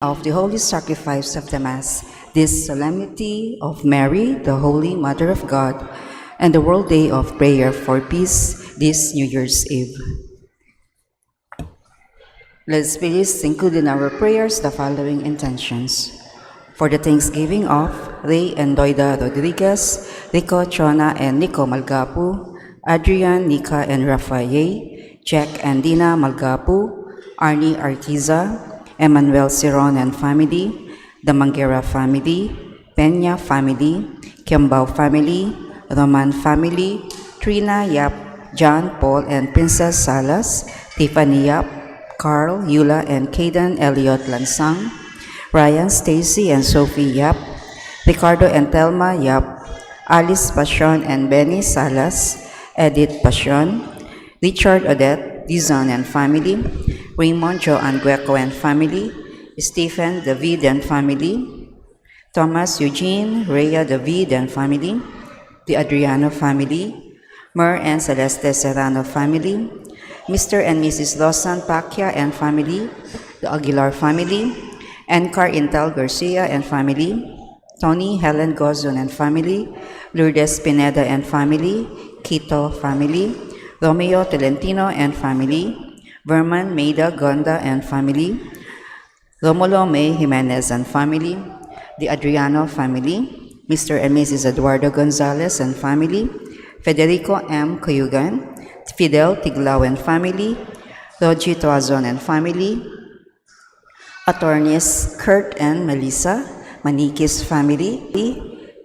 of the Holy Sacrifice of the Mass, this solemnity of Mary, the Holy Mother of God, and the World Day of Prayer for Peace this New Year's Eve. Let's please include in our prayers the following intentions. For the Thanksgiving of Ray and Doida Rodriguez, Rico Chona and Nico Malgapu, Adrian, Nika and Rafael, Jack and Dina Malgapu, Arnie Artiza, Emmanuel Ciron and family, the Manguera family, Peña family, Kiambao family, Roman family, Trina Yap, John, Paul and Princess Salas, Tiffany Yap, Carl, Eula and Caden Elliot Lansang, Ryan, Stacy and Sophie Yap, Ricardo and Thelma Yap, Alice Passion and Benny Salas, Edith Passion, Richard Odette, Dizon and family, Raymond Joan Gueco and family, Stephen David and family, Thomas Eugene Rhea David and family, the Adriano family, Mer and Celeste Serrano family, Mr. and Mrs. Lawson Pacquiao and family, the Aguilar family, Encar Intel Garcia and family, Tony Helen Gozon and family, Lourdes Pineda and family, Quito family, Romeo Tolentino and family, Verman Maida Gonda and family, Romulo May Jimenez and family, the Adriano family, Mr. and Mrs. Eduardo Gonzalez and family, Federico M. Cuyugan, Fidel Tiglao and family, Rogi Toazon and family, attorneys Kurt and Melissa, Manikis family,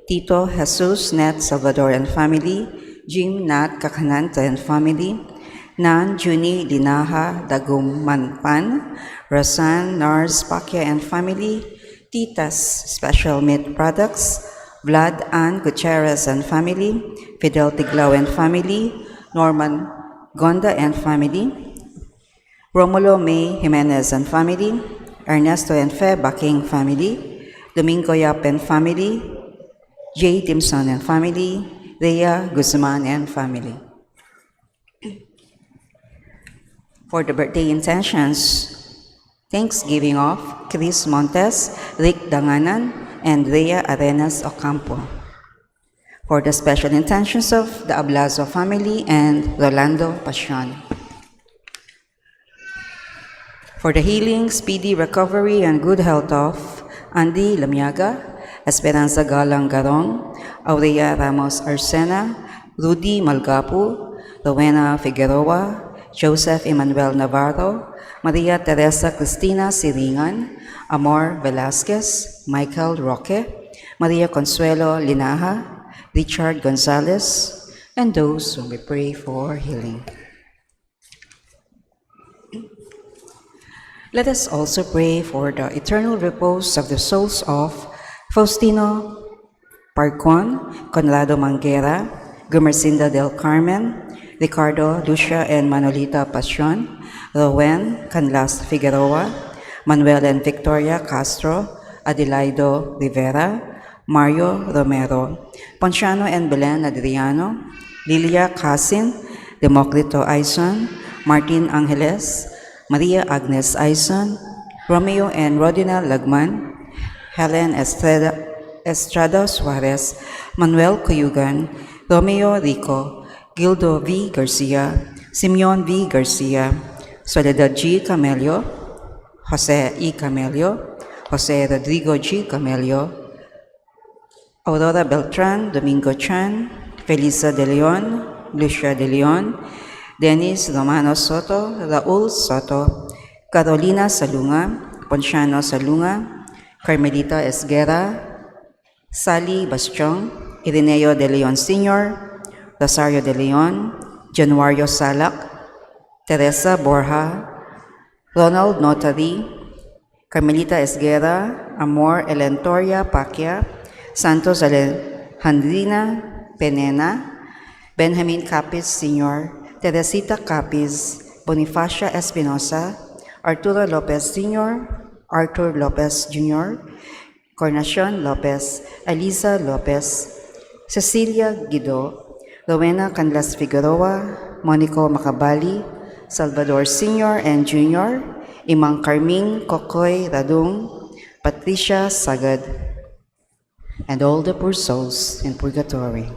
Tito Jesus Net Salvador and family, Jim Nat Kakananta and family, Nan Juni Linaha Dagumanpan, Rosan Nars Pacquiao and family, Titas Special Meat Products, Vlad Ann Gutierrez and family, Fidel Tiglao and family, Norman Gonda and family, Romulo May Jimenez and family, Ernesto and Fe Baking family, Domingo Yap and family, J. Dimson and family, Rhea Guzman and family. For the birthday intentions, Thanksgiving of Chris Montes, Rick Danganan, and Rhea Arenas Ocampo. For the special intentions of the Ablazo family and Rolando Pasion. For the healing, speedy recovery, and good health of Andy Lamiaga, Esperanza Galang Garong, Aurea Ramos Arsena, Rudy Malgapu, Rowena Figueroa, Joseph Emmanuel Navarro, Maria Teresa Cristina Siringan, Amor Velasquez, Michael Roque, Maria Consuelo Linaha, Richard Gonzalez, and those whom we pray for healing. Let us also pray for the eternal repose of the souls of Faustino Parcon, Conrado Manguera, Gumercinda del Carmen, Ricardo, Lucia, and Manolita Pasion, Rowen Canlas Figueroa, Manuel and Victoria Castro, Adelaido Rivera, Mario Romero, Ponciano and Belen Adriano, Lilia Casin, Democrito Aison, Martin Angeles, Maria Agnes Aison, Romeo and Rodina Lagman, Helen Estrada Suarez, Manuel Cuyugan, Romeo Rico, Gildo V. Garcia, Simeon V. Garcia, Soledad G. Camelio, Jose E. Camelio, Jose Rodrigo G. Camelio, Aurora Beltran, Domingo Chan, Felisa de Leon, Lucia de Leon, Dennis Romano Soto, Raul Soto, Carolina Salunga, Ponciano Salunga, Carmelita Esguera, Sally Bastiong, Ireneo de Leon Sr., Rosario de Leon, Januario Salak, Teresa Borja, Ronald Notary, Carmelita Esguera, Amor Elentoria Pacquiao, Santos Alejandrina Penena, Benjamin Capiz Sr., Teresita Capiz, Bonifacia Espinosa, Arturo Lopez Sr., Arthur Lopez Jr., Cornacion Lopez, Elisa Lopez, Cecilia Guido, Rowena Canlas Figueroa, Monico Macabali, Salvador Sr. and Jr., Imang Carming Kokoy Radung, Patricia Sagad, and all the poor souls in purgatory.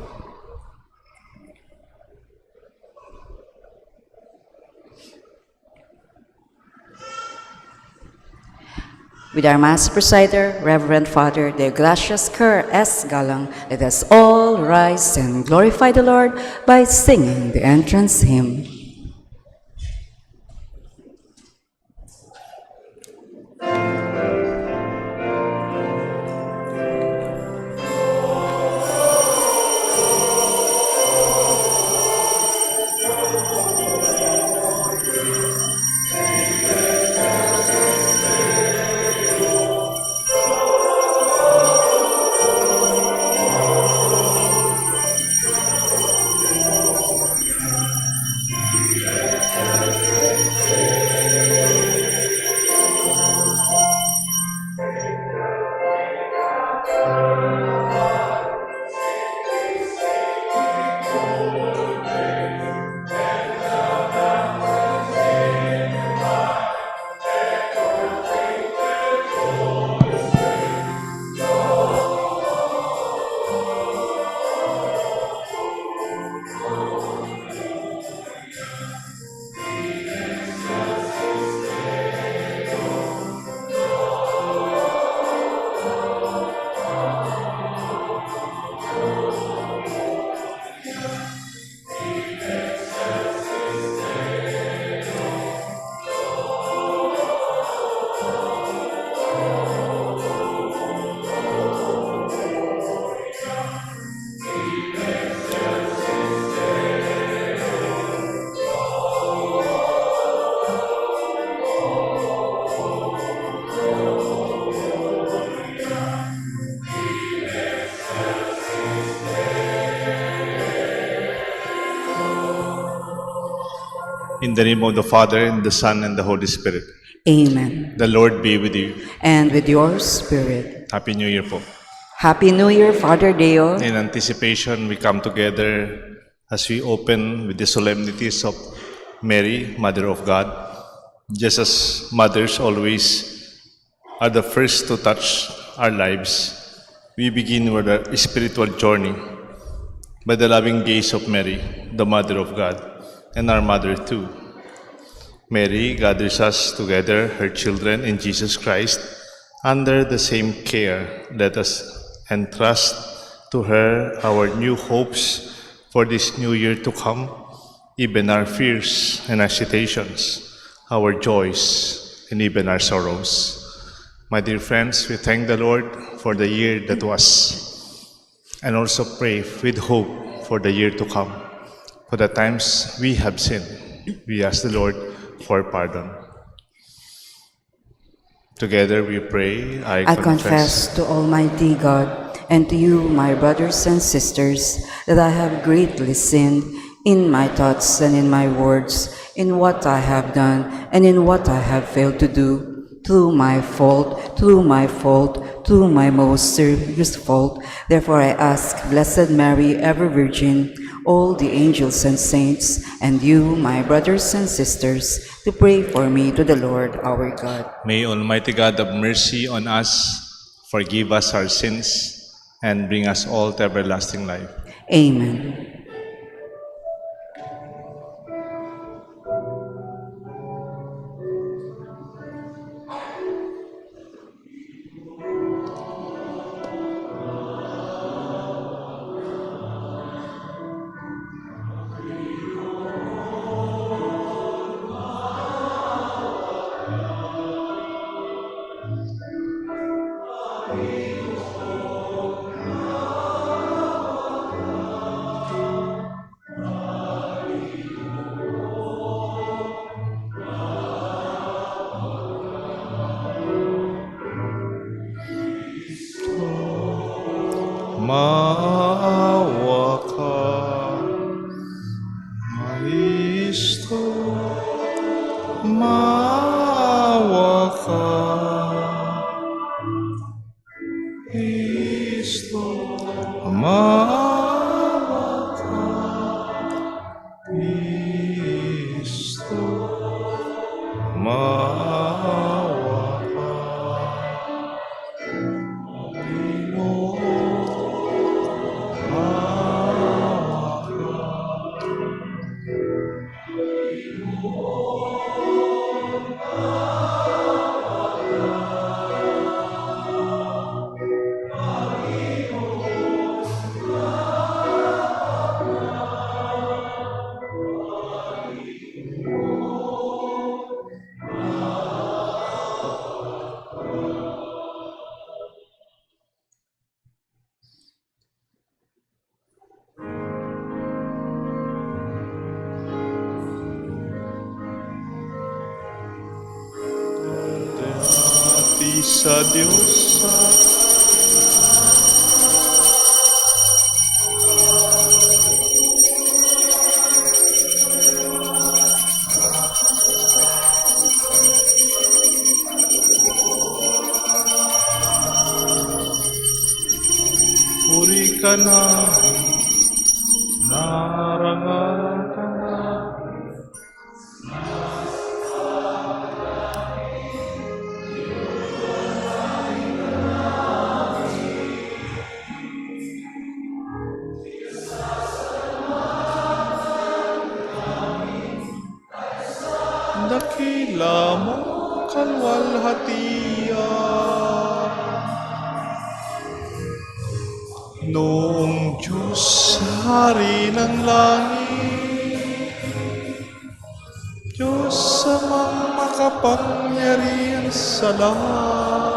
With our Mass presider, Reverend Father De Gracias Kerr S. Galang, let us all rise and glorify the Lord by singing the entrance hymn. In the name of the Father, and the Son, and the Holy Spirit. Amen. The Lord be with you. And with your spirit. Happy New Year po. Happy New Year, Father Deo. In anticipation, we come together as we open with the solemnities of Mary, Mother of God. Just as mothers always are the first to touch our lives, we begin with a spiritual journey by the loving gaze of Mary, the Mother of God, and our Mother too. Mary gathers us together, her children in Jesus Christ, under the same care. Let us entrust to her our new hopes for this new year to come, even our fears and agitations, our joys, and even our sorrows. My dear friends, we thank the Lord for the year that was, and also pray with hope for the year to come. For the times we have sinned, we ask the Lord for pardon. Together we pray, I confess to Almighty God and to you, my brothers and sisters, that I have greatly sinned in my thoughts and in my words, in what I have done and in what I have failed to do, through my fault, through my most serious fault. Therefore I ask, Blessed Mary, ever Virgin, all the angels and saints, and you, my brothers and sisters, to pray for me to the Lord our God. May Almighty God have mercy on us, forgive us our sins, and bring us all to everlasting life. Amen. Maawa ka, Kristo. Maawa ka, Kristo. Maawa ka, Kristo. Maawa ka. sa Diyos. Puri ka na, narangal ka na. Dakila mo kalwalhatian. Noong Diyos, Hari ng langit, Diyos amang makapangyarihan sa lahat.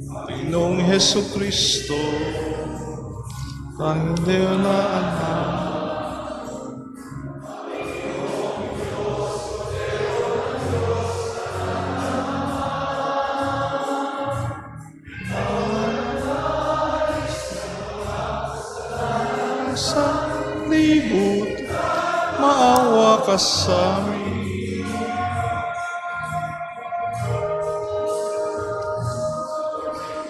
Panginoong Heso Kristo, ang Diyos na anak, sa libot, maawa ka sa amin.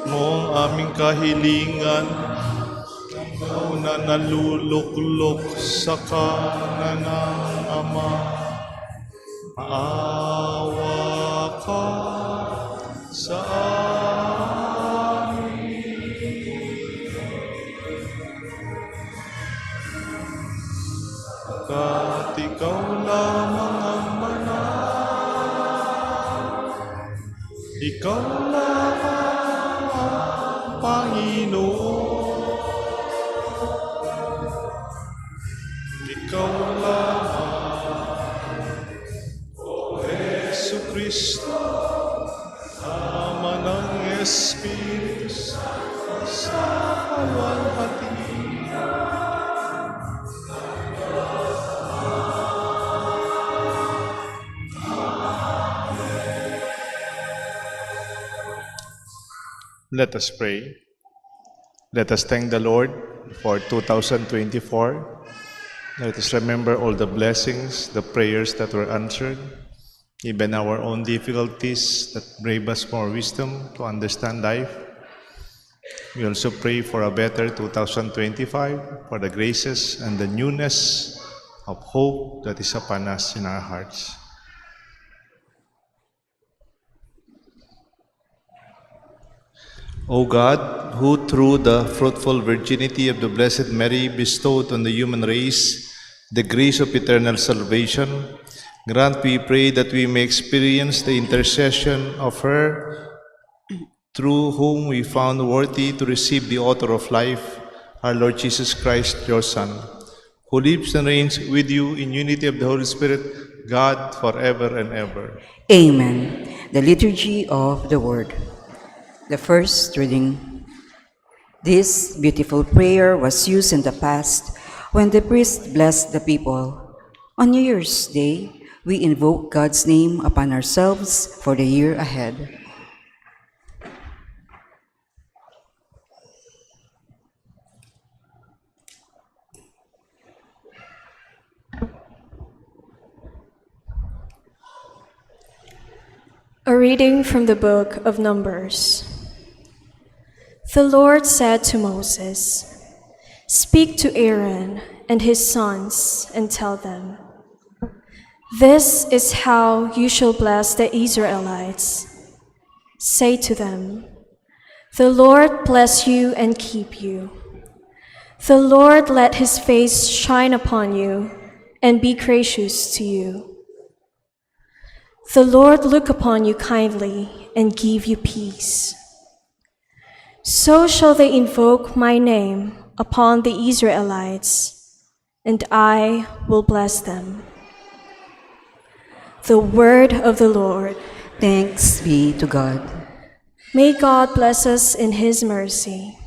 Mo ang aming kahilingan, na naluluklok sa kanan ng Ama. Maawa ka sa amin. At ikaw lamang ang manang, ikaw lamang ang Panginoon, ikaw lamang, O Jesu Cristo, Ama ng Espiritu Santo sa kalwalhatian. Let us pray. Let us thank the Lord for 2024. Let us remember all the blessings, the prayers that were answered, even our own difficulties that gave us more wisdom to understand life. We also pray for a better 2025, for the graces and the newness of hope that is upon us in our hearts. O God, who through the fruitful virginity of the Blessed Mary bestowed on the human race the grace of eternal salvation, grant, we pray, that we may experience the intercession of her, through whom we found worthy to receive the author of life, our Lord Jesus Christ, your Son, who lives and reigns with you in unity of the Holy Spirit, God, forever and ever. Amen. The Liturgy of the Word. The first reading. This beautiful prayer was used in the past when the priest blessed the people. On New Year's Day, we invoke God's name upon ourselves for the year ahead. A reading from the book of Numbers. The Lord said to Moses, "Speak to Aaron and his sons and tell them, 'This is how you shall bless the Israelites. Say to them, "The Lord bless you and keep you. The Lord let his face shine upon you and be gracious to you. The Lord look upon you kindly and give you peace." So shall they invoke my name upon the Israelites, and I will bless them. The word of the Lord. Thanks be to God. May God bless us in his mercy.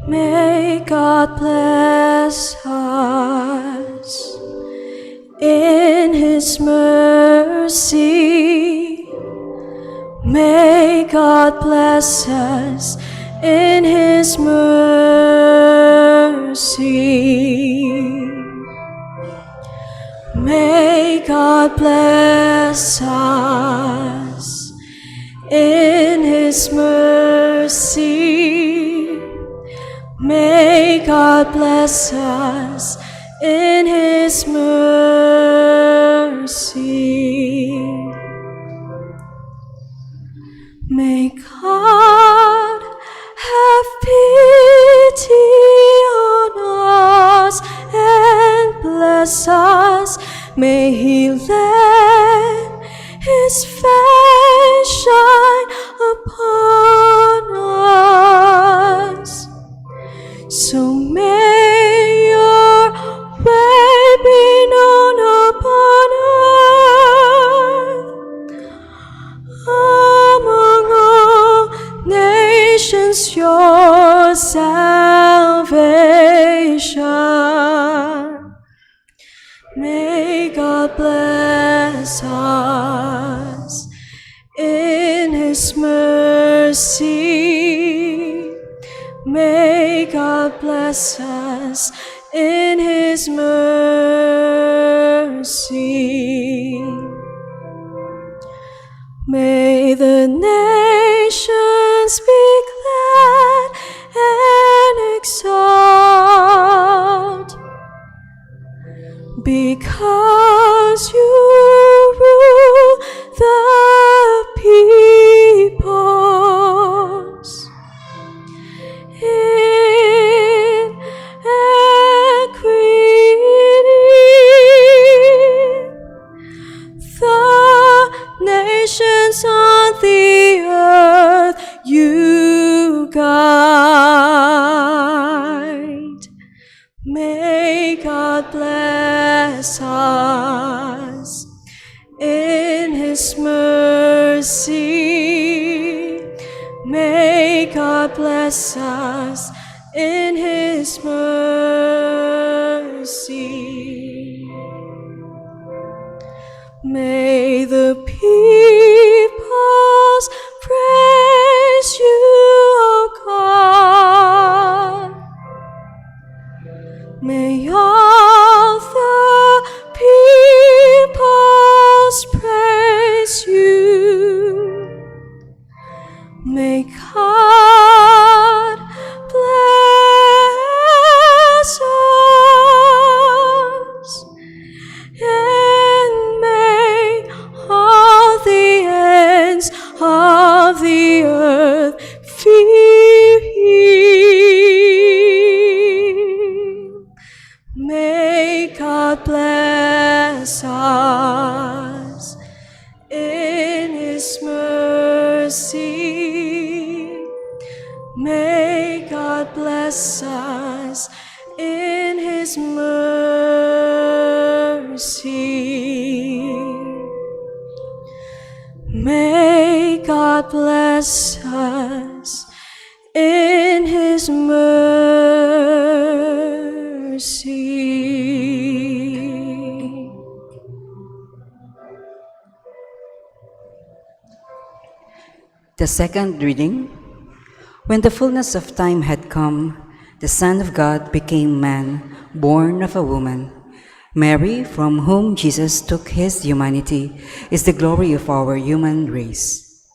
May God bless us in His mercy. May God bless us in His mercy. May God bless us in His mercy. May God bless us in His mercy. May God have pity on us and bless us. May He let His face shine upon us. So may your way be known upon earth among all nations, your salvation. May God bless us in His mercy. May God bless us in His mercy. May the nations be glad and exult, because you rule the peoples in equity. The nations on the earth you guide. May God bless us in His mercy. May God bless us in His mercy. May the peoples praise you, O God. May all the peoples praise you. May God bless us, and may all the ends of the earth fear Him. May God bless us in His mercy. May God bless us in His mercy. May God bless us in His mercy. The second reading. When the fullness of time had come, the Son of God became man, born of a woman. Mary, from whom Jesus took His humanity, is the glory of our human race.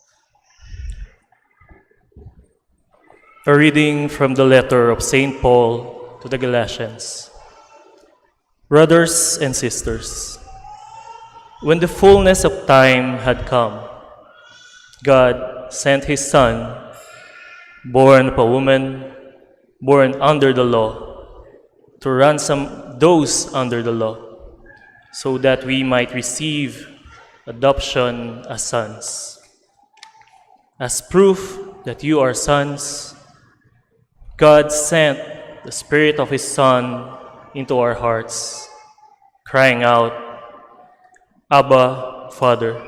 A reading from the letter of St. Paul to the Galatians. Brothers and sisters, when the fullness of time had come, God sent His Son, born of a woman, born under the law, to ransom those under the law, so that we might receive adoption as sons. As proof that you are sons, God sent the Spirit of His Son into our hearts, crying out, Abba, Father.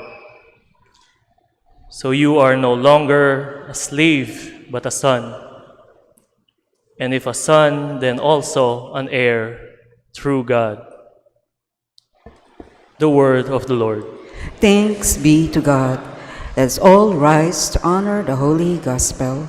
So you are no longer a slave, but a son. and if a son, then also an heir through God. The word of the Lord. Thanks be to God. Let's all rise to honor the Holy Gospel.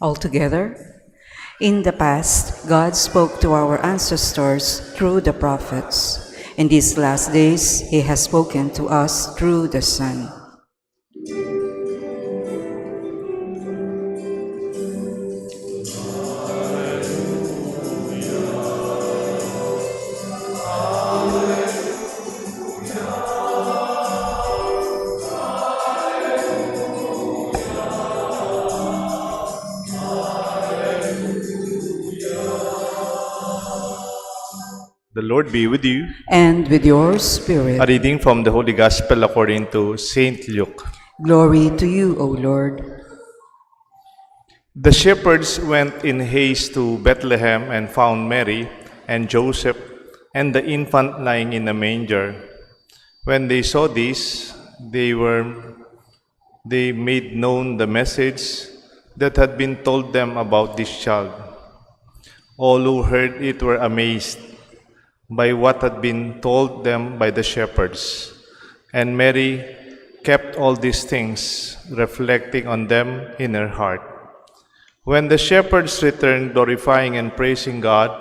Altogether, in the past, God spoke to our ancestors through the prophets. In these last days, He has spoken to us through the Son. The Lord be with you. And with your A spirit, reading from the Holy Gospel according to Saint Luke. glory to you, O Lord. The shepherds went in haste to Bethlehem and found Mary and Joseph and the infant lying in a manger. When they saw this, they made known the message that had been told them about this child. All who heard it were amazed by what had been told them by the shepherds. And Mary kept all these things, reflecting on them in her heart. When the shepherds returned, glorifying and praising God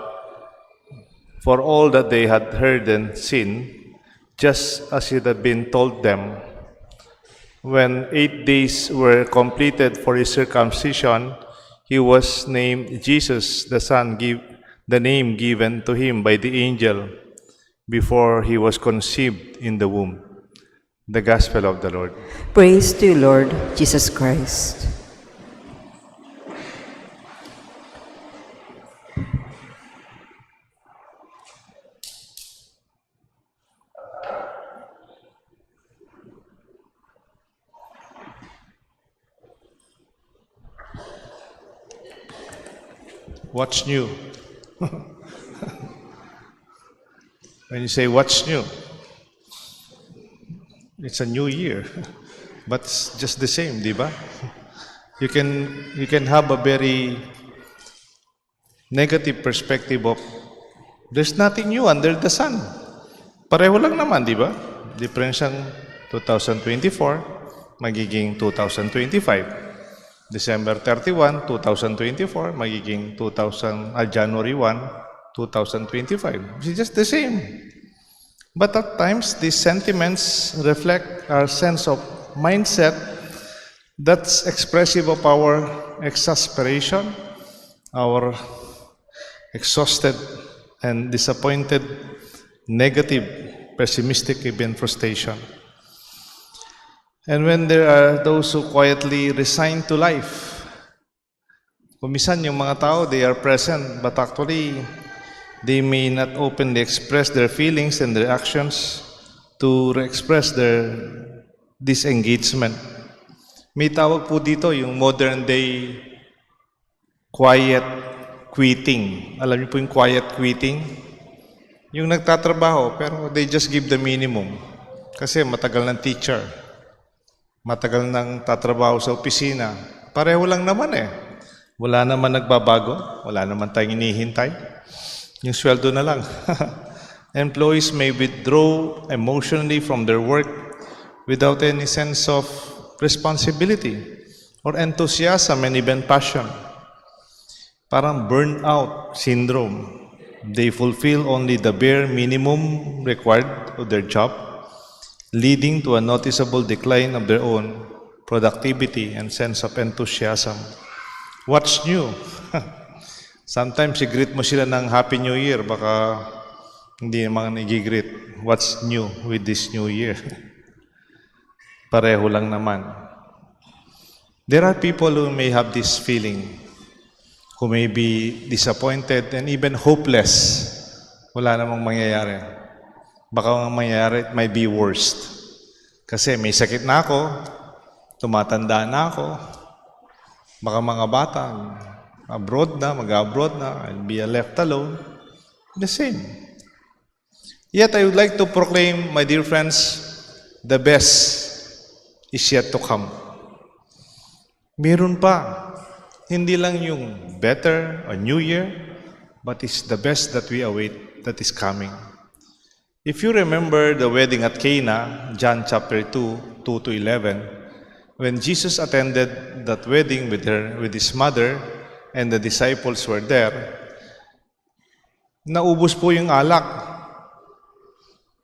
for all that they had heard and seen, just as it had been told them. When 8 days were completed for his circumcision, he was named Jesus, the name given to him by the angel before he was conceived in the womb. The Gospel of the Lord. Praise to you, Lord Jesus Christ. What's new? When you say what's new, it's a new year, but it's just the same, di ba? You can have a very negative perspective of there's nothing new under the sun. Pareho lang naman, di ba? Difference ang 2024 magiging 2025. December 31, 2024, magiging January 1, 2025. It's just the same. But at times, these sentiments reflect our sense of mindset that's expressive of our exasperation, our exhausted and disappointed, negative, pessimistic, even frustration. And when there are those who quietly resign to life, kumisan yung mga tao, they are present, but actually, they may not openly express their feelings and their actions to express their disengagement. May tawag po dito yung modern day quiet quitting. Alam niyo po yung quiet quitting? Yung nagtatrabaho pero they just give the minimum. Kasi matagal ng teacher. Matagal nang tatrabaho sa opisina. Pareho lang naman eh. Wala naman nagbabago. Wala naman tayong inihintay. Yung sweldo na lang. Employees may withdraw emotionally from their work without any sense of responsibility or enthusiasm and even passion. Parang burnout syndrome. They fulfill only the bare minimum required of their job, leading to a noticeable decline of their own productivity and sense of enthusiasm. What's new? Sometimes i-greet mo sila ng Happy New Year, baka hindi naman i-greet. What's new with this new year? Pareho lang naman. There are people who may have this feeling, who may be disappointed and even hopeless. Wala namang mangyayari. Baka ang mangyayari, it might be worst. Kasi may sakit na ako, tumatanda na ako, baka mga bata, abroad na, mag-abroad na, I'll be left alone. The same. Yet I would like to proclaim, my dear friends, the best is yet to come. Meron pa. Hindi lang yung better, a new year, but it's the best that we await that is coming. If you remember the wedding at Cana, John chapter 2, 2 to 11, when Jesus attended that wedding with his mother, and the disciples were there, naubos po yung alak.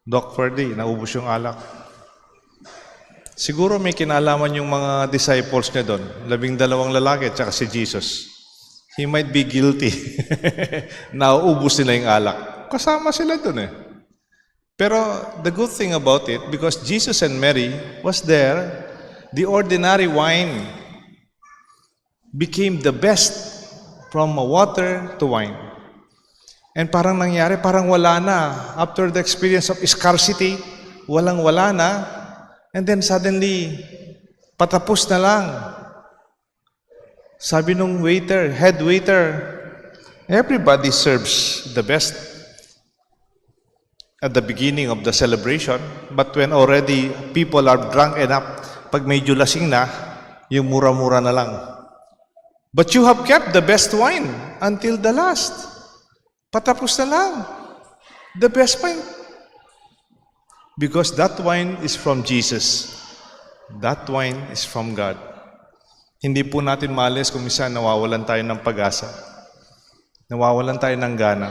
Doc Ferdy, naubos yung alak. Siguro may kinalaman yung mga disciples niya doon, 12 lalaki at saka si Jesus. He might be guilty. Nauubos nila yung alak. Kasama sila doon eh. Pero the good thing about it, because Jesus and Mary was there, the ordinary wine became the best from water to wine. And parang nangyari, parang wala na. After the experience of scarcity, walang-wala na. And then suddenly, patapos na lang. Sabi nung waiter, head waiter, everybody serves the best at the beginning of the celebration, but when already people are drunk enough, pag medyo lasing na, yung mura-mura na lang. But you have kept the best wine until the last. Patapos na lang. The best wine. Because that wine is from Jesus. That wine is from God. Hindi po natin maalis kung minsan nawawalan tayo ng pag-asa. Nawawalan tayo ng gana.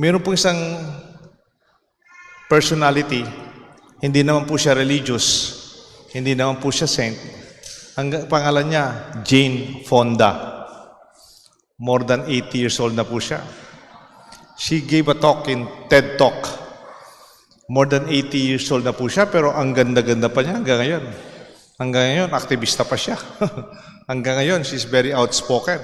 Meron po isang personality, hindi naman po siya religious, hindi naman po siya saint. Ang pangalan niya, Jane Fonda. More than 80 years old na po siya. She gave a talk in TED Talk. More than 80 years old na po siya, pero ang ganda-ganda pa niya hanggang ngayon. Hanggang ngayon, aktivista pa siya. Hanggang ngayon, she's very outspoken.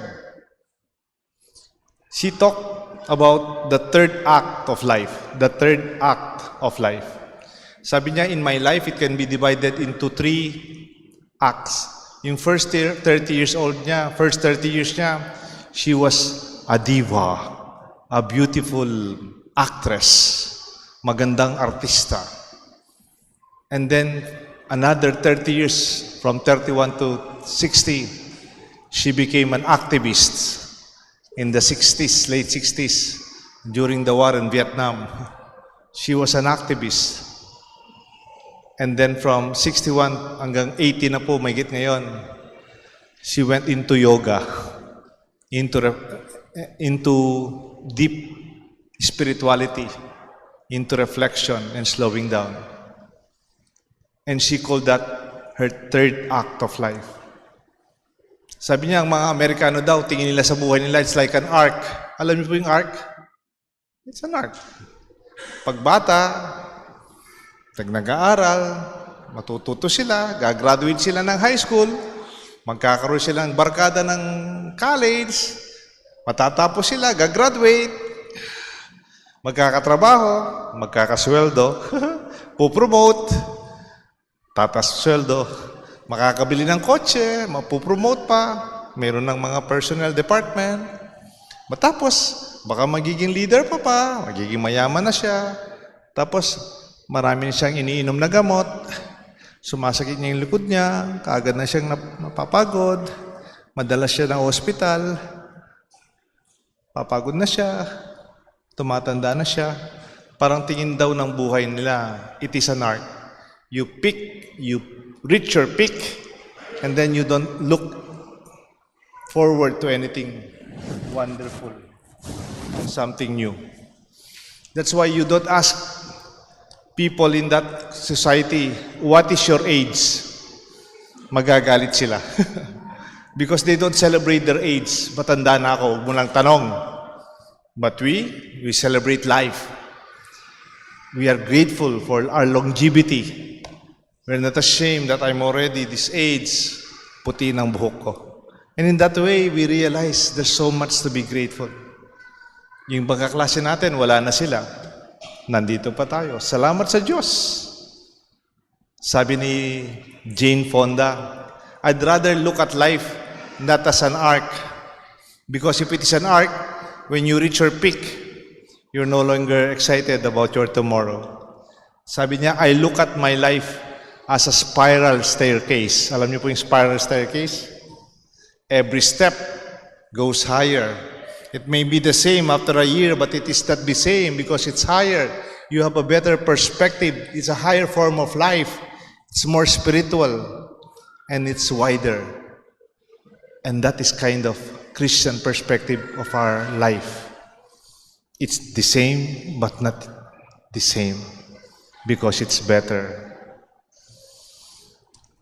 She talked about the third act of life. The third act of life. Sabi niya, in my life, it can be divided into 3 acts. Yung first 30 years niya, she was a diva, a beautiful actress, magandang artista. And then, another 30 years, from 31 to 60, she became an activist. In the 60s, late 60s, during the war in Vietnam, she was an activist. And then from 61 hanggang 80 na po, mahigit ngayon, she went into yoga, into deep spirituality, into reflection and slowing down. And she called that her third act of life. Sabi niya, ang mga Amerikano daw, tingin nila sa buhay nila, it's like an ark. Alam niyo po yung ark? It's an ark. Pagbata, nag-aaral, matututo sila, gagraduate sila ng high school, magkakaroon sila ng barkada ng college, matatapos sila, gagraduate, magkakatrabaho, magkakasweldo, pupromote, tatas sweldo, makakabili ng kotse, mapupromote pa, mayroon ng mga personnel department. Matapos, baka magiging leader pa, magiging mayaman na siya. Tapos, marami na siyang iniinom na gamot, sumasakit niya yung likod niya, kaagad na siyang napapagod, madalas siya ng ospital, papagod na siya, tumatanda na siya. Parang tingin daw ng buhay nila, it is an art. You reach your peak, and then you don't look forward to anything wonderful, something new. That's why you don't ask people in that society, what is your age? Magagalit sila. Because they don't celebrate their age. Matanda na ako, huwag mo lang tanong. But we celebrate life. We are grateful for our longevity. We're not ashamed that I'm already this age, puti ng buhok ko. And in that way, we realize there's so much to be grateful. Yung mga kaklase natin, wala na sila. Nandito pa tayo. Salamat sa Diyos. Sabi ni Jane Fonda, I'd rather look at life not as an arc. Because if it is an arc, when you reach your peak, you're no longer excited about your tomorrow. Sabi niya, I look at my life as a spiral staircase. Alam niyo po yung spiral staircase? Every step goes higher. It may be the same after a year, but it is not the same because it's higher. You have a better perspective. It's a higher form of life. It's more spiritual. And it's wider. And that is kind of Christian perspective of our life. It's the same, but not the same. Because it's better.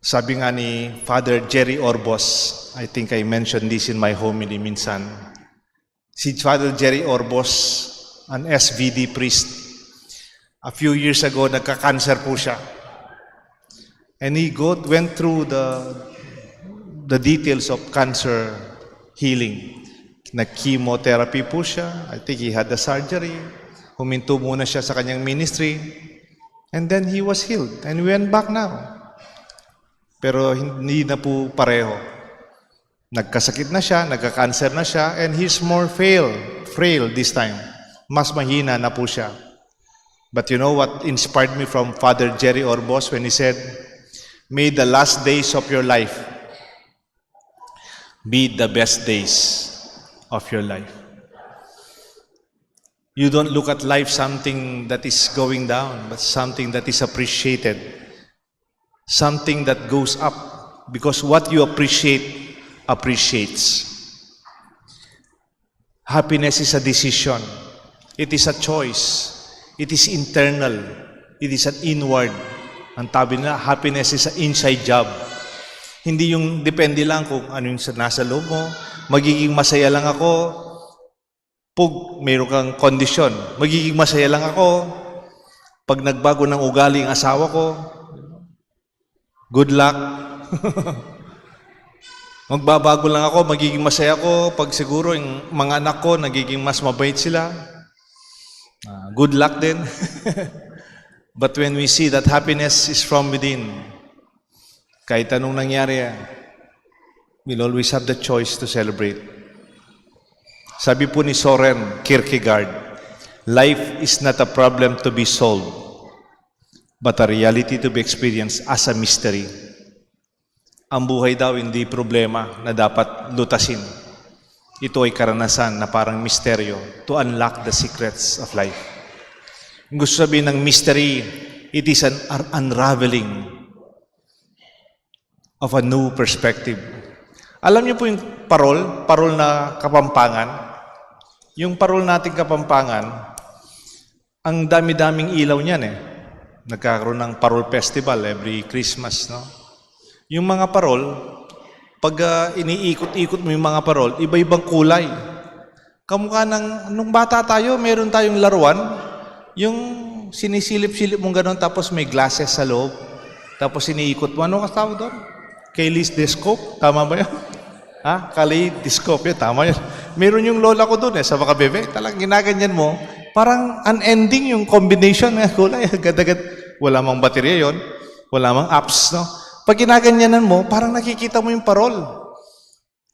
Sabi nga ni Father Jerry Orbos, I think I mentioned this in my homily minsan. Si Father Jerry Orbos, an SVD priest, a few years ago, nagka-cancer po siya. And he went through the details of cancer healing. Nag-chemotherapy po siya. I think he had the surgery. Huminto muna siya sa kanyang ministry. And then he was healed. And we went back now. Pero hindi na po pareho. Nagkasakit na siya, nagka-cancer na siya, and he's more frail this time. Mas mahina na po siya. But you know what inspired me from Father Jerry Orbos when he said, may the last days of your life be the best days of your life. You don't look at life something that is going down, but something that is appreciated. Something that goes up. Because what you appreciate, appreciates. Happiness is a decision. It is a choice. It is internal. It is an inward. Ang tabi nila, happiness is an inside job. Hindi yung depende lang kung ano yung nasa loob mo. Magiging masaya lang ako pag mayroon kang kondisyon. Magiging masaya lang ako pag nagbago ng ugali ang asawa ko. Good luck. Magbabago lang ako, magiging masaya ako pag siguro yung mga anak ko nagiging mas mabait sila. Good luck din. But when we see that happiness is from within, kahit anong nangyari, we'll always have the choice to celebrate. Sabi po ni Soren Kierkegaard, life is not a problem to be solved, but a reality to be experienced as a mystery. Ang buhay daw hindi problema na dapat lutasin. Ito ay karanasan na parang misteryo to unlock the secrets of life. Gusto sabihin ng mystery, it is an unraveling of a new perspective. Alam niyo po yung parol na Kapampangan? Yung parol nating Kapampangan, ang dami-daming ilaw niyan eh. Nagkakaroon ng parol festival every Christmas, no? Yung mga parol, pag iniikot-ikot mo yung mga parol, iba-ibang kulay. Kamukha ng, nung bata tayo, meron tayong laruan, yung sinisilip-silip mong gano'n, tapos may glasses sa loob, tapos iniikot mo. Ano ka tawag doon? Kaleidoscope? Tama ba yun? Ha? Kaleidoscope yun, tama yun. Meron yung lola ko doon sa Makabebe, talagang ginaganyan mo, parang unending yung combination ng kulay. Agad-agad, wala mang baterya yon, wala mang apps, no? Pag ginaganyanan mo, parang nakikita mo yung parol.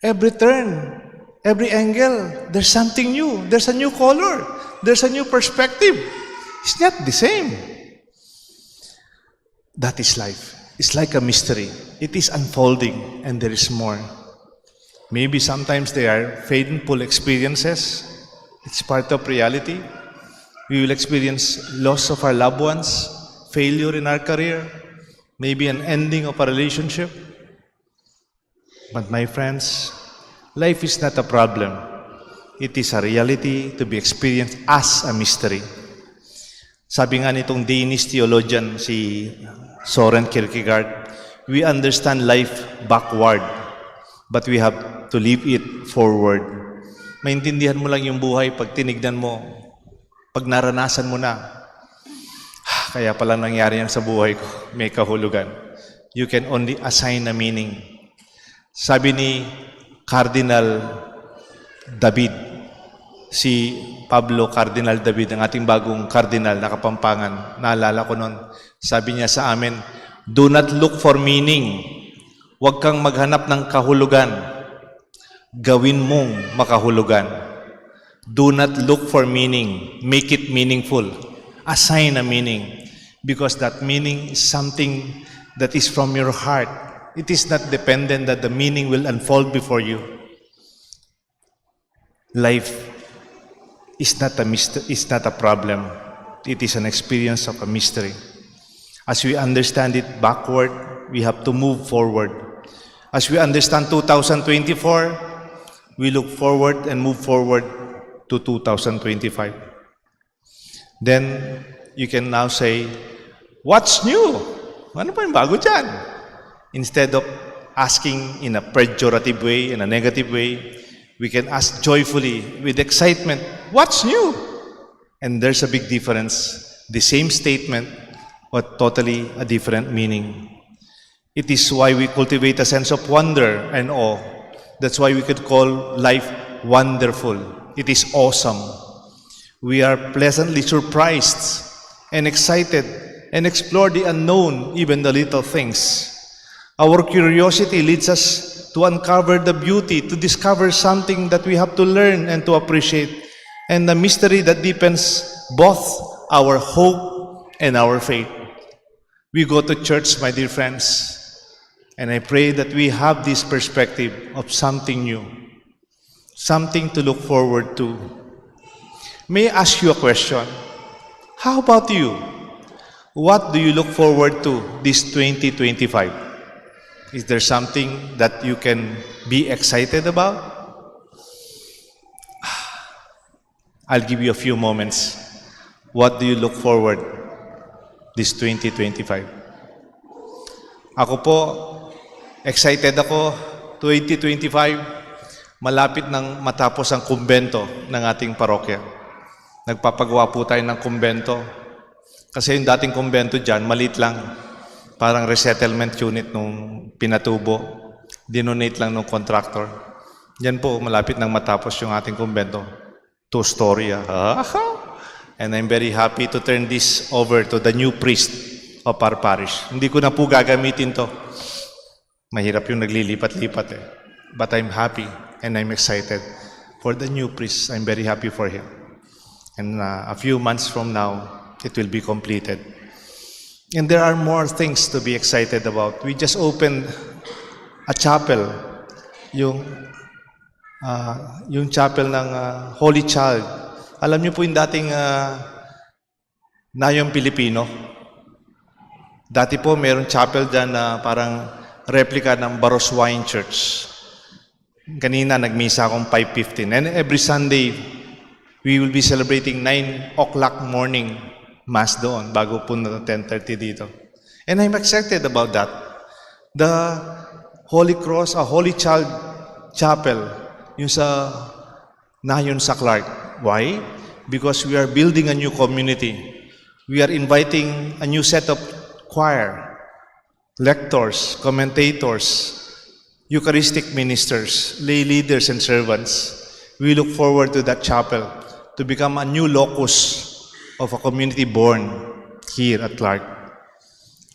Every turn, every angle, there's something new. There's a new color. There's a new perspective. It's not the same. That is life. It's like a mystery. It is unfolding, and there is more. Maybe sometimes they are painful experiences. It's part of reality. We will experience loss of our loved ones, failure in our career, maybe an ending of a relationship. But my friends, life is not a problem. It is a reality to be experienced as a mystery. Sabi nga nitong Danish theologian, si Soren Kierkegaard, we understand life backward, but we have to live it forward. Maintindihan mo lang yung buhay pag tinignan mo, pag naranasan mo na. Kaya pala nangyari yan sa buhay ko, may kahulugan. You can only assign a meaning. Sabi ni Cardinal David. Si Pablo Cardinal David, ang ating bagong cardinal na Kapampangan. Naalala ko noon, sabi niya sa amin, do not look for meaning. Huwag kang maghanap ng kahulugan. Gawin mong makahulugan. Do not look for meaning. Make it meaningful. Assign a meaning. Because that meaning is something that is from your heart. It is not dependent that the meaning will unfold before you. Life is not a problem. It is an experience of a mystery. As we understand it backward, we have to move forward. As we understand 2024, we look forward and move forward to 2025. Then you can now say, what's new? Ano pa yung bago dyan? Instead of asking in a pejorative way, in a negative way, we can ask joyfully, with excitement, what's new? And there's a big difference. The same statement, but totally a different meaning. It is why we cultivate a sense of wonder and awe. That's why we could call life wonderful. It is awesome. We are pleasantly surprised and excited and explore the unknown, even the little things. Our curiosity leads us to uncover the beauty, to discover something that we have to learn and to appreciate, and the mystery that deepens both our hope and our faith. We go to church, my dear friends, and I pray that we have this perspective of something new, something to look forward to. May I ask you a question? How about you? What do you look forward to this 2025? Is there something that you can be excited about? I'll give you a few moments. What do you look forward this 2025? Ako po, excited ako, 2025, malapit nang matapos ang kumbento ng ating parokya. Nagpapagawa po tayo ng kumbento. Kasi yung dating kumbento dyan, maliit lang. Parang resettlement unit nung pinatubo. Dinonate lang nung contractor. Yan po, malapit nang matapos yung ating kumbento. Two-story. And I'm very happy to turn this over to the new priest of our parish. Hindi ko na po gagamitin to. Mahirap yung naglilipat-lipat eh. But I'm happy and I'm excited for the new priest. I'm very happy for him. And a few months from now, it will be completed. And there are more things to be excited about. We just opened a chapel, yung chapel ng Holy Child. Alam niyo po yung dating Nayong Pilipino. Dati po mayroong chapel dyan na parang replica ng Baros Wine Church. Kanina nagmisa akong 5:15. And every Sunday, we will be celebrating 9 o'clock morning Mass doon, bago po na 10:30 dito. And I'm excited about that. The Holy Cross, a Holy Child Chapel, yung sa Nayon sa Clark. Why? Because we are building a new community. We are inviting a new set of choir, lectors, commentators, Eucharistic ministers, lay leaders, and servants. We look forward to that chapel to become a new locus of a community born here at Clark.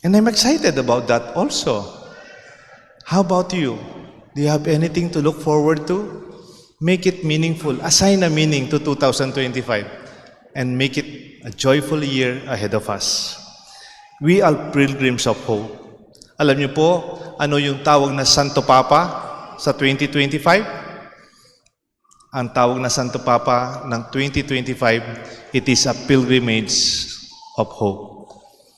And I'm excited about that also. How about you? Do you have anything to look forward to? Make it meaningful. Assign a meaning to 2025 and make it a joyful year ahead of us. We are pilgrims of hope. Alam niyo po, ano yung tawag na Santo Papa sa 2025? Ang tawag na Santo Papa ng 2025, it is a pilgrimage of hope.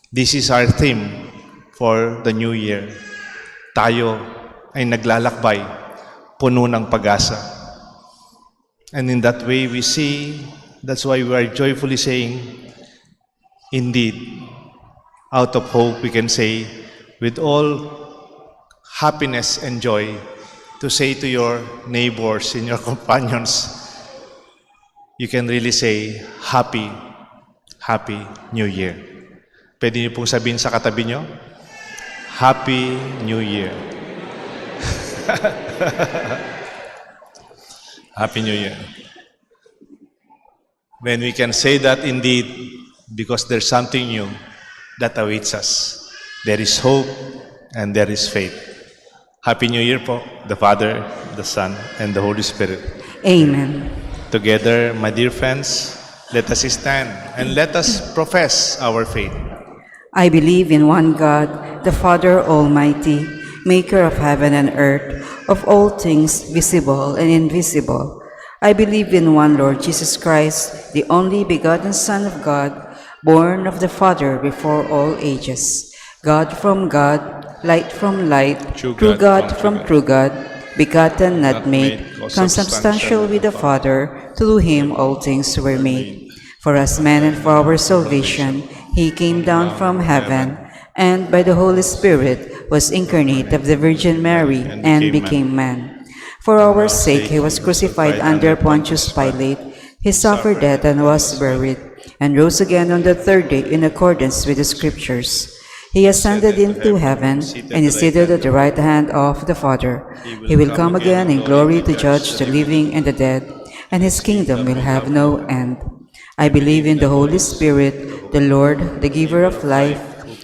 This is our theme for the new year. Tayo ay naglalakbay, puno ng pag-asa. And in that way we see, that's why we are joyfully saying, indeed, out of hope we can say, with all happiness and joy, to say to your neighbors and your companions, you can really say, Happy New Year. Pwede niyo pong sabihin sa katabi niyo, Happy New Year. Happy New Year. When we can say that indeed, because there's something new that awaits us. There is hope and there is faith. Happy New Year po, the Father, the Son, and the Holy Spirit. Amen. Together, my dear friends, let us stand and let us profess our faith. I believe in one God, the Father Almighty, maker of heaven and earth, of all things visible and invisible. I believe in one Lord Jesus Christ, the only begotten Son of God, born of the Father before all ages. God from God, light from light, True true God God from from true God, begotten, not made, consubstantial with the Father, through him all things were made. For us men and for our salvation, he came down from heaven, and by the Holy Spirit was incarnate of the Virgin Mary, and became man. For our sake he was crucified under Pontius Pilate. He suffered death and was buried, and rose again on the third day in accordance with the Scriptures. He ascended into heaven, and is seated at the right hand of the Father. He will come again in glory to judge the living and the dead, and his kingdom will have no end. I believe in the Holy Spirit, the Lord, the giver of life,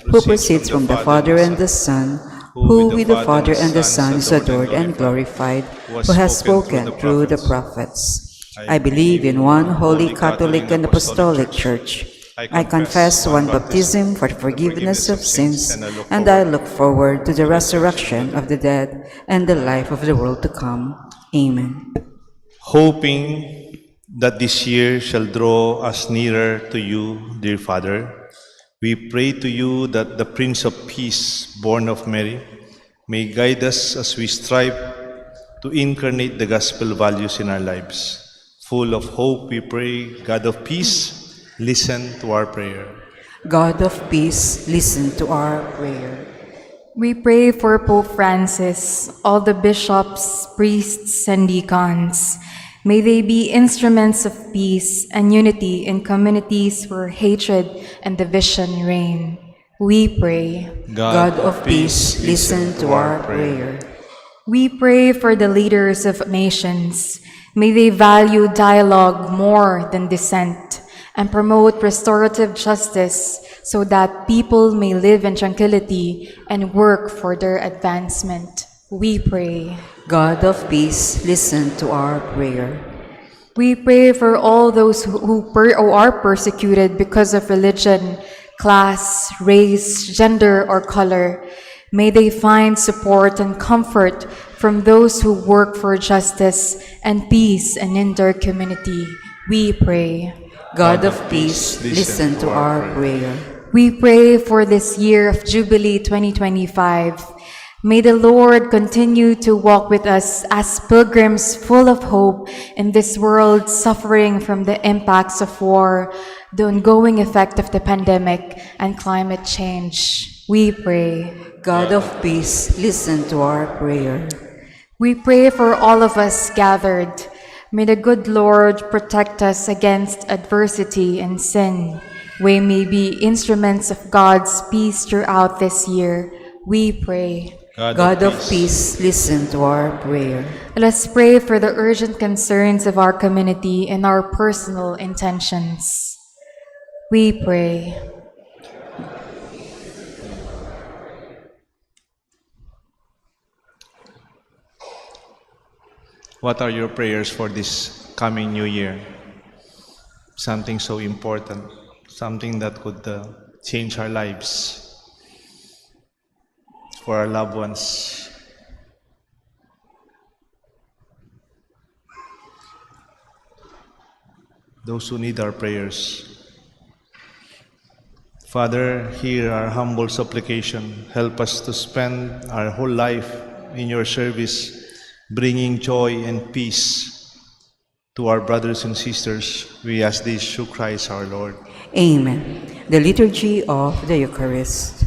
who proceeds from the Father and the Son, who with the Father and the Son is adored and glorified, who has spoken through the prophets. I believe in one holy Catholic and Apostolic Church. I confess one baptism for the forgiveness of sins, and I look forward to the resurrection of the dead and the life of the world to come. Amen. Hoping that this year shall draw us nearer to you, dear Father, we pray to you that the Prince of Peace, born of Mary, may guide us as we strive to incarnate the gospel values in our lives. Full of hope, we pray, God of peace, listen to our prayer. God of peace, listen to our prayer. We pray for Pope Francis, all the bishops, priests, and deacons. May they be instruments of peace and unity in communities where hatred and division reign. We pray. God of peace, listen to our prayer. We pray for the leaders of nations. May they value dialogue more than dissent and promote restorative justice so that people may live in tranquility and work for their advancement. We pray. God of peace, listen to our prayer. We pray for all those who are persecuted because of religion, class, race, gender, or color. May they find support and comfort from those who work for justice and peace and in their community. We pray. God of peace, listen to our prayer. We pray for this year of Jubilee 2025. May the Lord continue to walk with us as pilgrims full of hope in this world suffering from the impacts of war, the ongoing effect of the pandemic, and climate change. We pray. God of peace, listen to our prayer. We pray for all of us gathered. May the good Lord protect us against adversity and sin. We may be instruments of God's peace throughout this year. We pray. God of peace, listen to our prayer. Let us pray for the urgent concerns of our community and our personal intentions. We pray. What are your prayers for this coming new year? Something so important, something that could change our lives, for our loved ones. Those who need our prayers. Father, hear our humble supplication. Help us to spend our whole life in your service, bringing joy and peace to our brothers and sisters. We ask this through Christ our Lord. Amen. The Liturgy of the Eucharist.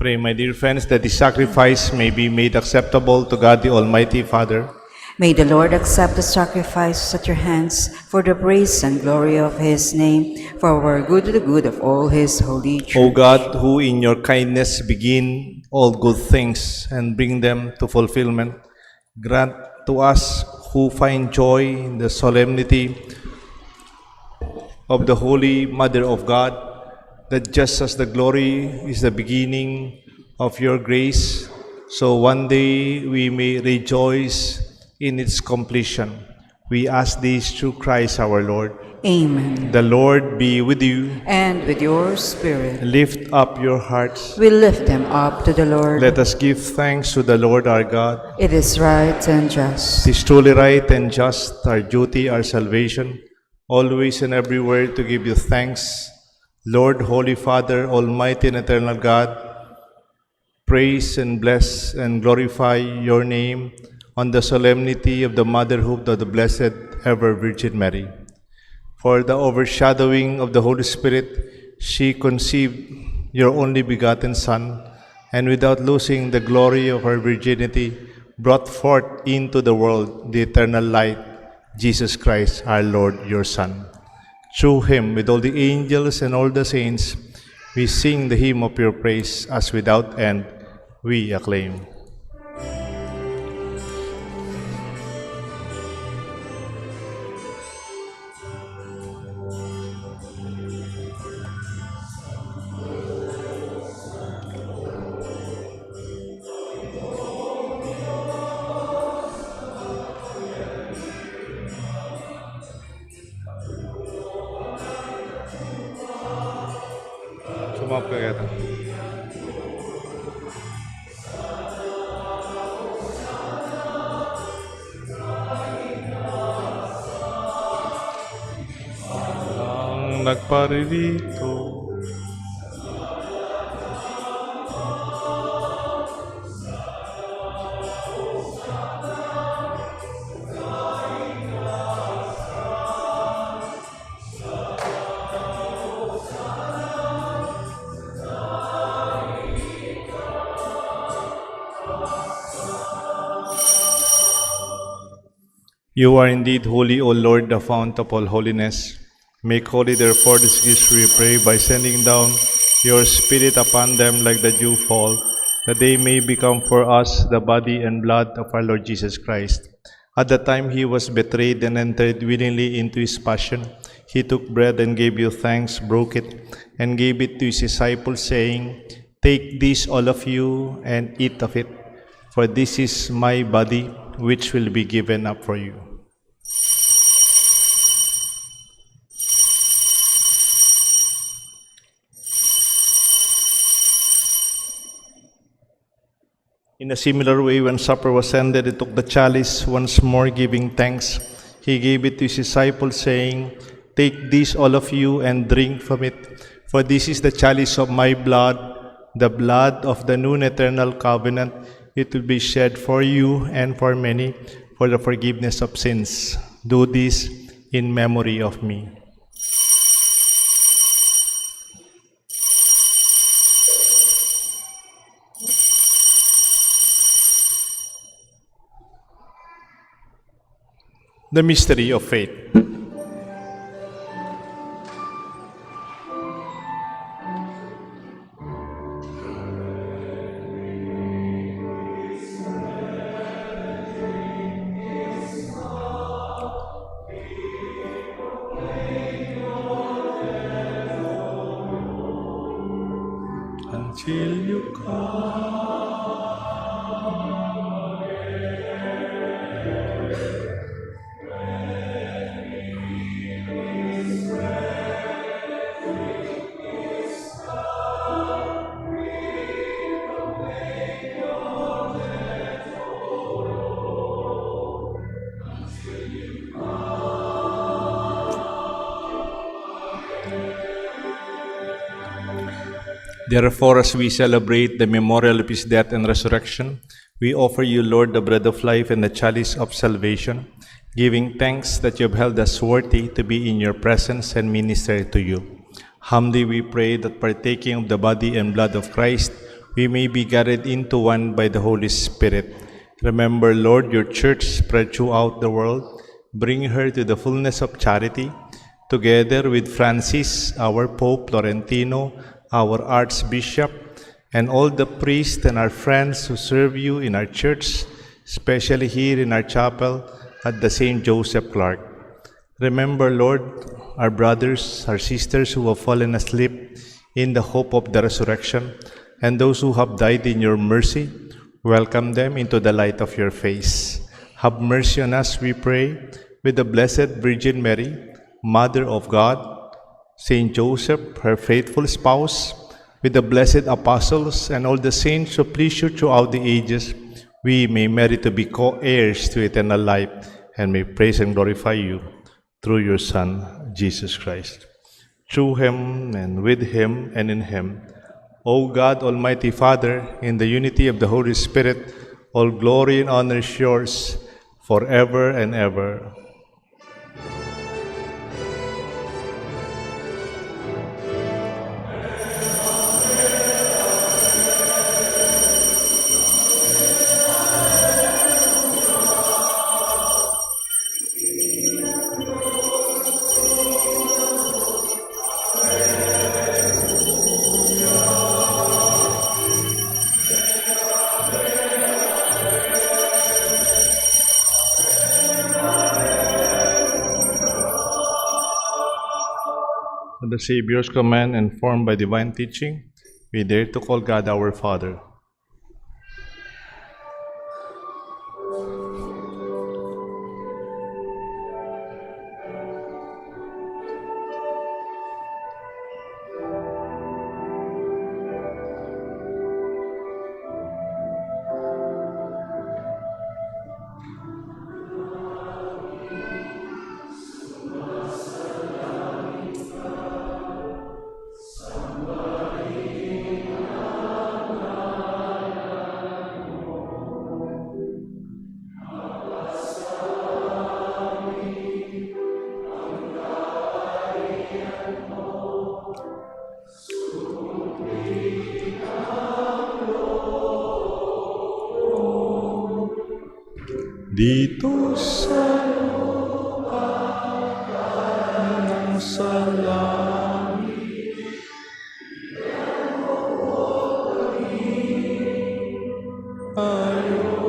Pray, my dear friends, that this sacrifice may be made acceptable to God the Almighty Father. May the Lord accept the sacrifice at your hands for the praise and glory of his name, for our good and the good of all his holy church. O God, who in your kindness begin all good things and bring them to fulfillment, grant to us who find joy in the solemnity of the Holy Mother of God, that just as the glory is the beginning of your grace, so one day we may rejoice in its completion. We ask this through Christ our Lord. Amen. The Lord be with you. And with your spirit, Lift up your hearts. we lift them up to the Lord. Let us give thanks to the Lord our God. It is right and just. It is truly right and just, our duty, our salvation, always and everywhere to give you thanks. Lord, Holy Father, Almighty and Eternal God, praise and bless and glorify your name on the solemnity of the motherhood of the Blessed Ever Virgin Mary. For the overshadowing of the Holy Spirit, she conceived your only begotten Son, and without losing the glory of her virginity, brought forth into the world the eternal light, Jesus Christ, our Lord, your Son. Through him, with all the angels and all the saints, we sing the hymn of your praise, as without end we acclaim. Sumap ka kaya. Ang nagparirito. You are indeed holy, O Lord, the fount of all holiness. Make holy, therefore, this gift, we pray, by sending down your Spirit upon them like the dew fall, that they may become for us the body and blood of our Lord Jesus Christ. At the time he was betrayed and entered willingly into his passion, he took bread and gave you thanks, broke it, and gave it to his disciples, saying, Take this, all of you, and eat of it, for this is my body, which will be given up for you. In a similar way, when supper was ended, he took the chalice, once more giving thanks. He gave it to his disciples, saying, Take this, all of you, and drink from it, for this is the chalice of my blood, the blood of the new and eternal covenant. It will be shed for you and for many for the forgiveness of sins. Do this in memory of me. The mystery of faith. Until you come. Therefore, as we celebrate the memorial of his death and resurrection, we offer you, Lord, the bread of life and the chalice of salvation, giving thanks that you have held us worthy to be in your presence and minister to you. Humbly we pray that partaking of the body and blood of Christ, we may be gathered into one by the Holy Spirit. Remember, Lord, your church spread throughout the world. Bring her to the fullness of charity, together with Francis, our Pope Florentino, our Archbishop, and all the priests and our friends who serve you in our church, especially here in our chapel at the St. Joseph Clark. Remember, Lord, our brothers, our sisters who have fallen asleep in the hope of the resurrection, and those who have died in your mercy. Welcome them into the light of your face. Have mercy on us, we pray, with the Blessed Virgin Mary, Mother of God, Saint Joseph, her faithful spouse, with the blessed apostles and all the saints who please you throughout the ages, we may merit to be co-heirs to eternal life and may praise and glorify you through your Son, Jesus Christ. Through him and with him and in him, O God, Almighty Father, in the unity of the Holy Spirit, all glory and honor is yours forever and ever. The Savior's command, informed by divine teaching, we dare to call God our Father. Dito sa lupa sa langit, ayaw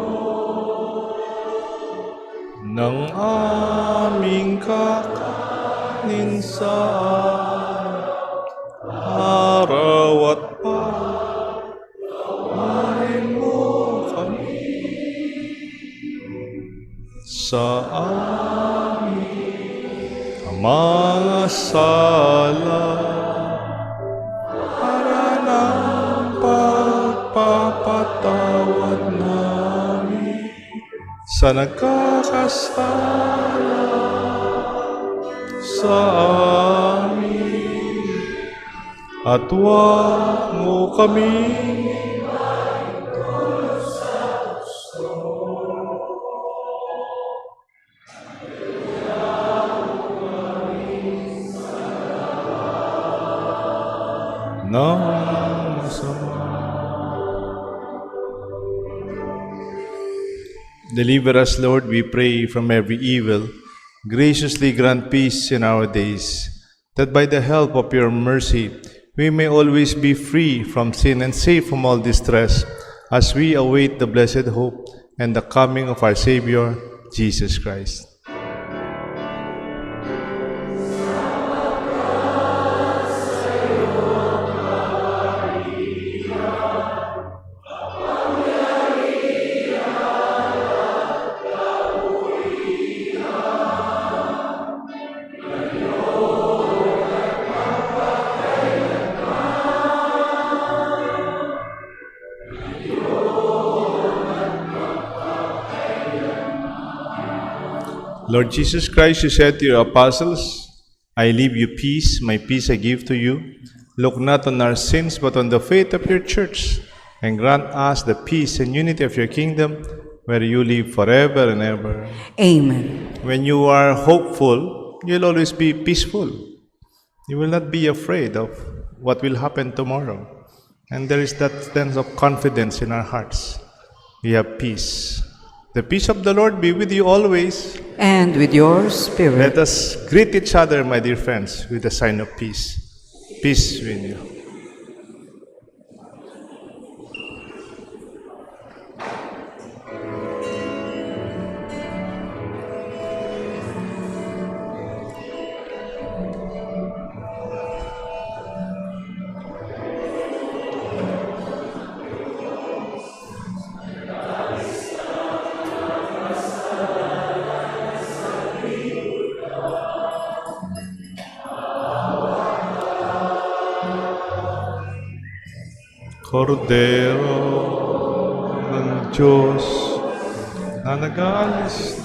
ng aming kakanin sa araw at pagkain mo kami sa aming mga sala para ng pagpapatawad namin sa nagkakasala sa amin, at huwag mo kami ng masama. Deliver us, Lord, we pray, from every evil. Graciously grant peace in our days, that by the help of your mercy we may always be free from sin and safe from all distress, as we await the blessed hope and the coming of our Savior, Jesus Christ. Lord Jesus Christ, you said to your apostles, I leave you peace, my peace I give to you. Look not on our sins, but on the faith of your church, and grant us the peace and unity of your kingdom, where you live forever and ever. Amen. When you are hopeful, you'll always be peaceful. You will not be afraid of what will happen tomorrow. And there is that sense of confidence in our hearts. We have peace. The peace of the Lord be with you always. And with your spirit. Let us greet each other, my dear friends, with a sign of peace. Peace with you. Cordero ng Diyos na nag-aalis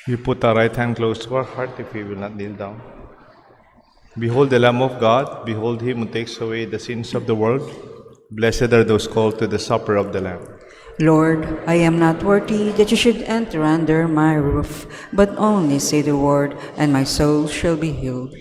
We put our right hand close to our heart if we will not kneel down. Behold the Lamb of God, behold him who takes away the sins of the world. Blessed are those called to the supper of the Lamb. Lord, I am not worthy that you should enter under my roof, but only say the word, and my soul shall be healed.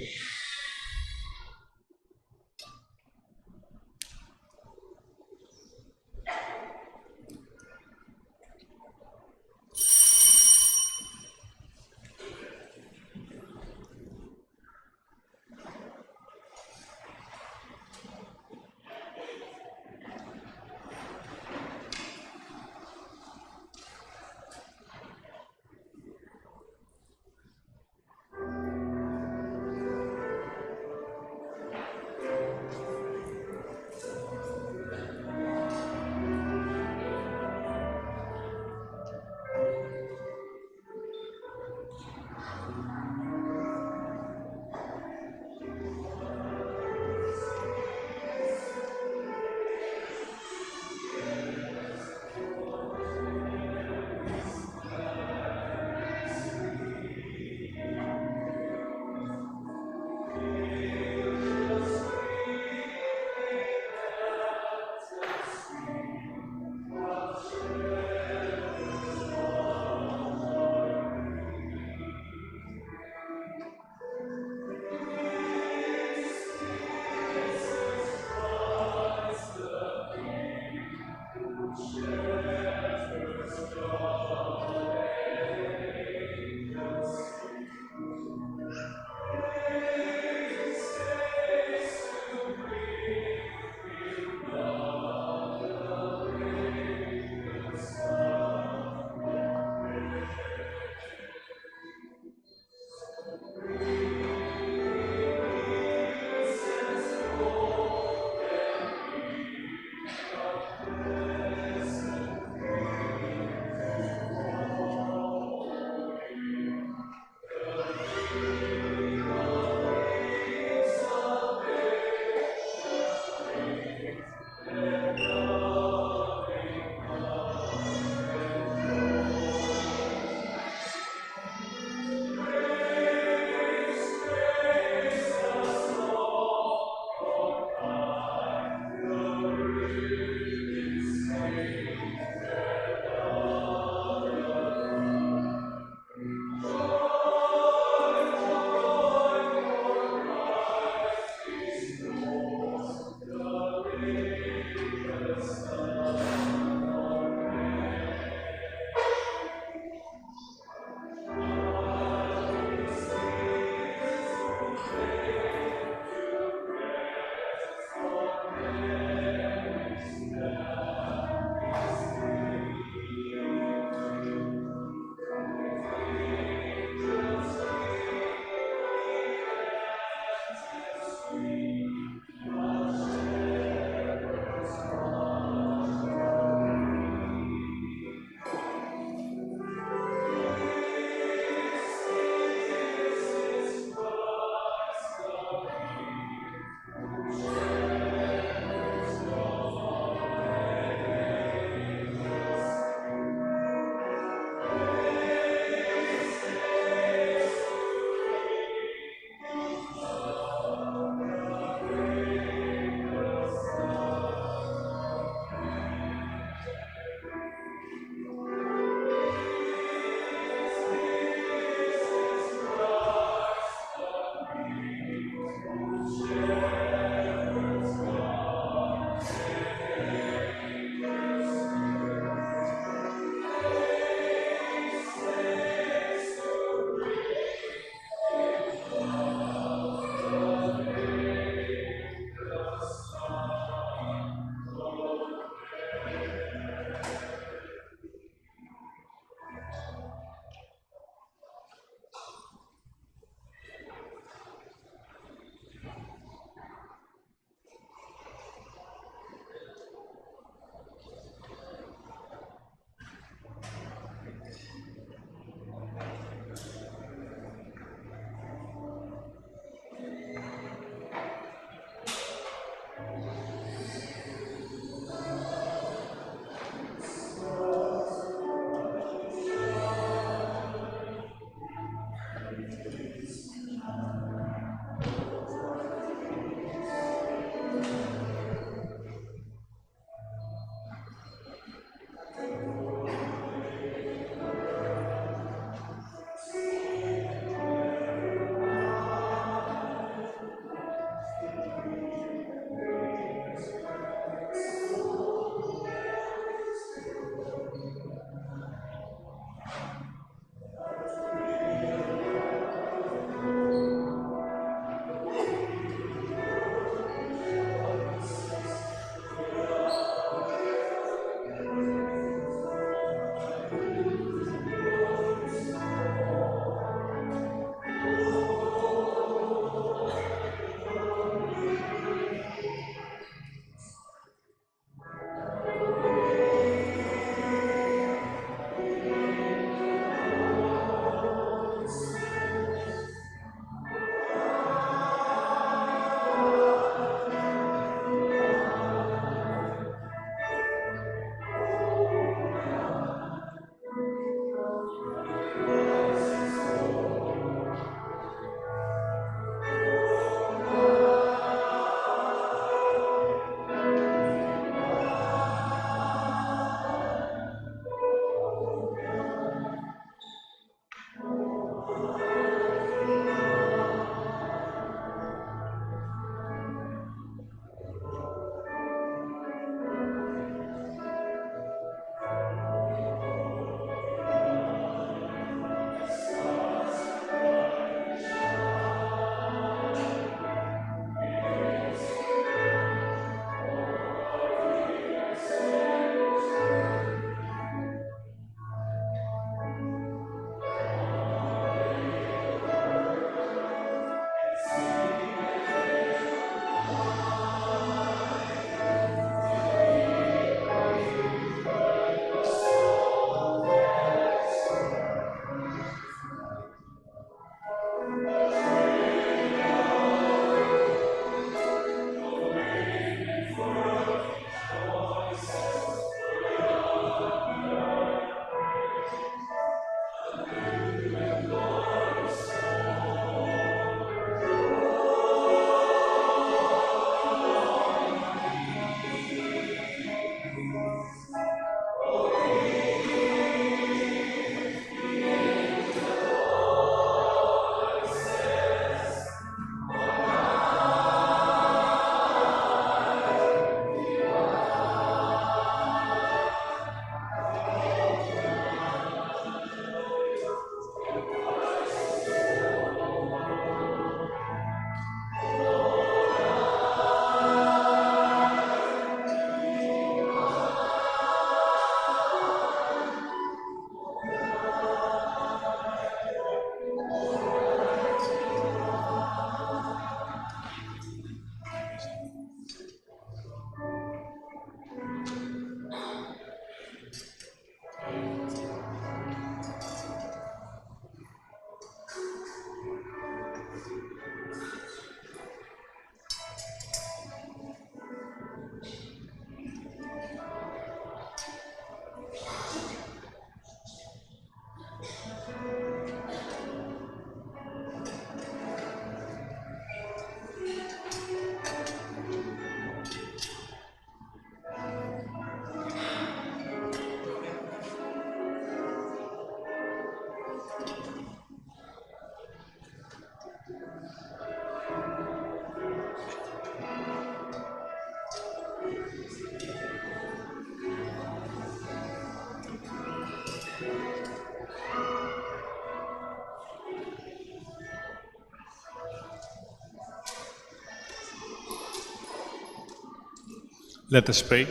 Let us pray.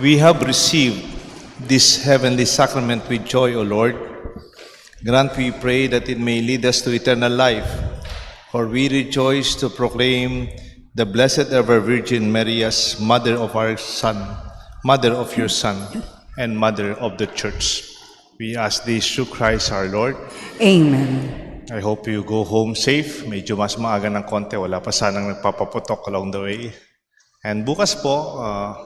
We have received this heavenly sacrament with joy, O Lord. Grant, we pray, that it may lead us to eternal life. For we rejoice to proclaim the Blessed Ever Virgin Mary as Mother of our Son, Mother of your Son, and Mother of the Church. We ask this through Christ our Lord. Amen. I hope you go home safe. Medyo mas maaga ng konti. Wala pa sanang nagpapaputok along the way. And bukas po,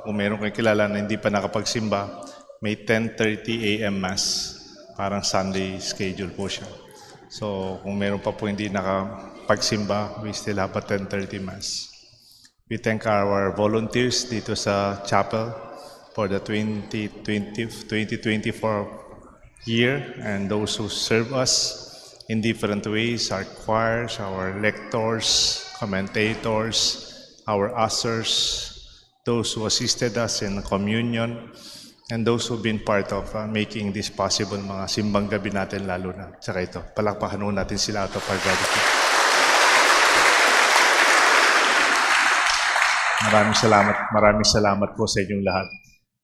kung meron kayong kilala na hindi pa nakapagsimba, may 10:30 a.m. Mass. Parang Sunday schedule po siya. So, kung meron pa po hindi nakapagsimba, we still have a 10:30 Mass. We thank our volunteers dito sa chapel for the 2024 year and those who serve us in different ways, our choirs, our lectors, commentators, our ushers, those who assisted us in communion, and those who've been part of making this possible, mga simbang gabi natin lalo na. Tsaka ito, palakpakan ho natin sila out of our gratitude. Maraming salamat po sa inyong lahat.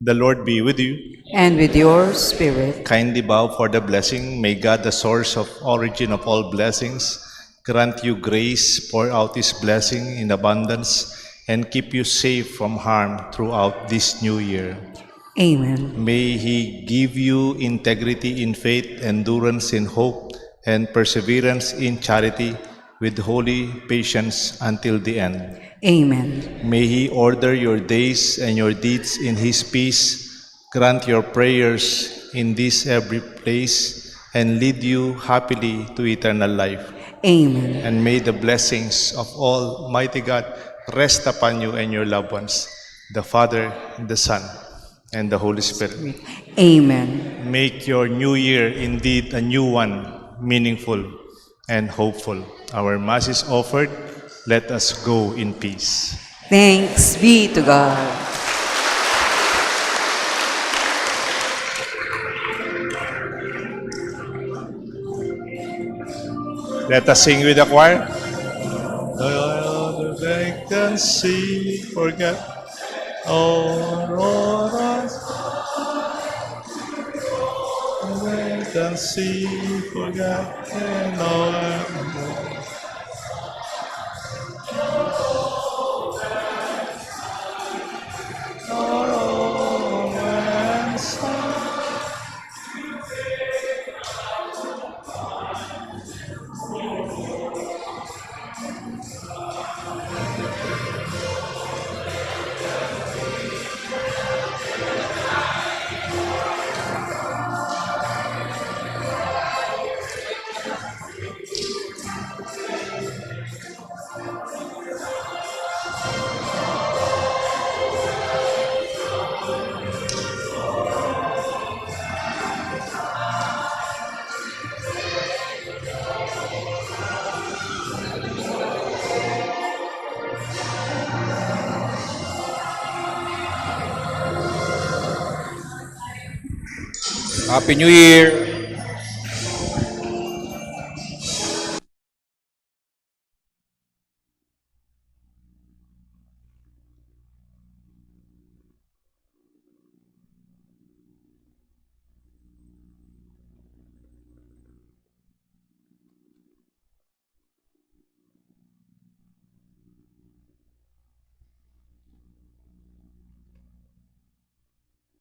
The Lord be with you. And with your spirit. Kindly bow for the blessing. May God, the source of origin of all blessings, grant you grace, pour out His blessing in abundance, and keep you safe from harm throughout this new year. Amen. May He give you integrity in faith, endurance in hope, and perseverance in charity, with holy patience until the end. Amen. May He order your days and your deeds in His peace, grant your prayers in this every place, and lead you happily to eternal life. Amen. And may the blessings of Almighty God rest upon you and your loved ones, the Father, the Son, and the Holy Spirit. Amen. Make your new year indeed a new one, meaningful and hopeful. Our Mass is offered. Let us go in peace. Thanks be to God. Let us sing with the choir. The vacancy, forget all us. Vacancy, forget all. Happy New Year!